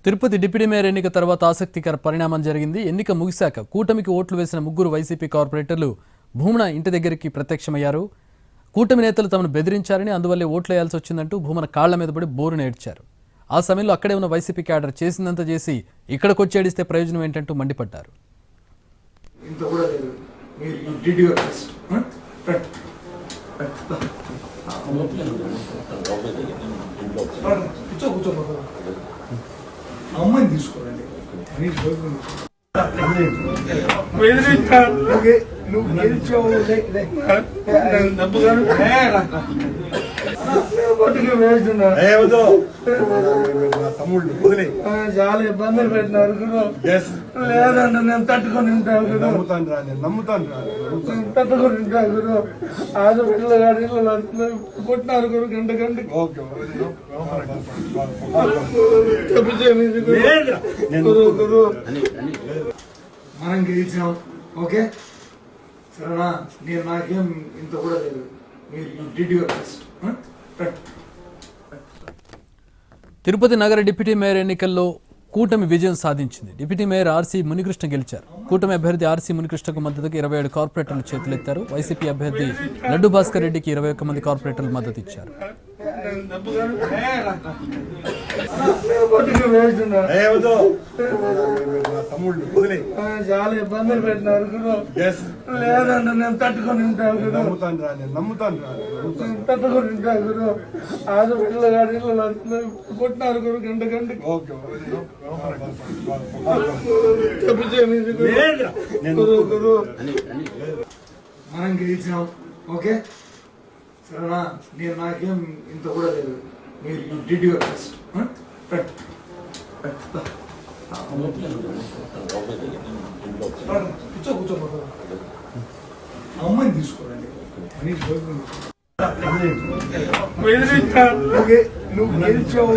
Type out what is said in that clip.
Tirupati deputy mayor ఎన్నిక తర్వాత ఆసక్తికర పరిణామం జరిగింది. ఎన్నిక ముగిశాక కూటమికి ఓట్లు వేసిన ముగ్గురు వైసీపీ కార్పొరేటర్లు భూమన ఇంటి దగ్గరికి ప్రత్యక్షమయ్యారు. కూటమి నేతలు తమను బెదిరించారని, అందువల్లే ఓట్లు వేయాల్సి వచ్చిందంటూ భూమన కాళ్ల మీద పడి బోరున ఏడ్చారు. ఆ సమయంలో అక్కడే ఉన్న వైసీపీ క్యాడర్ చేసిందంత చేసి ఇక్కడికొచ్చి ఏడిస్తే ప్రయోజనం ఏంటంటూ మండిపడ్డారు. అమ్మాయిని తీసుకోరండి. నువ్వు గెలిచావు తమ్ముళ్ళు చాలా ఇబ్బందులు పెట్టినారు. లేదంటే నేను తట్టుకొని ఉంటాను. నమ్ముతాను రా, నేను నమ్ముతాను రా, తట్టుకొని ఉంటాను. ఆడపిల్ల గారి కొట్టినారు గురు గంట గంటకి. మనం గెలిచినాం. ఓకే సరేనా, నేను నాకేం ఇంత కూడా లేదు. తిరుపతి నగర డిప్యూటీ మేయర్ ఎన్నికల్లో కూటమి విజయం సాధించింది. డిప్యూటీ మేయర్ ఆర్సీ మునికృష్ణ గెలిచారు. కూటమి అభ్యర్థి ఆర్సీ మునికృష్ణకు మద్దతుగా 27 కార్పొరేటర్లు చేతులెత్తారు. వైసీపీ అభ్యర్థి లడ్డు భాస్కర్ రెడ్డికి 21 మంది కార్పొరేటర్లు మద్దతు ఇచ్చారు. చాలా ఇబ్బందులు పెట్టినారు. లేదంటే నేను తట్టుకొని ఉంటాను. నమ్ముతాను రా, నేను నమ్ముతాను రా, తట్టుకొని ఉంటాను. ఆడపిల్ల గారి కొట్టినారు గురు గంట గంటకి. మనం గెలిచినాం. ఓకే సరేనా, నేను నాకేం ఇంత కూడా లేదు. మీరు డిడ్ యువర్ బెస్ట్. అమ్మాయిని తీసుకోరండి. నువ్వు గెలిచావు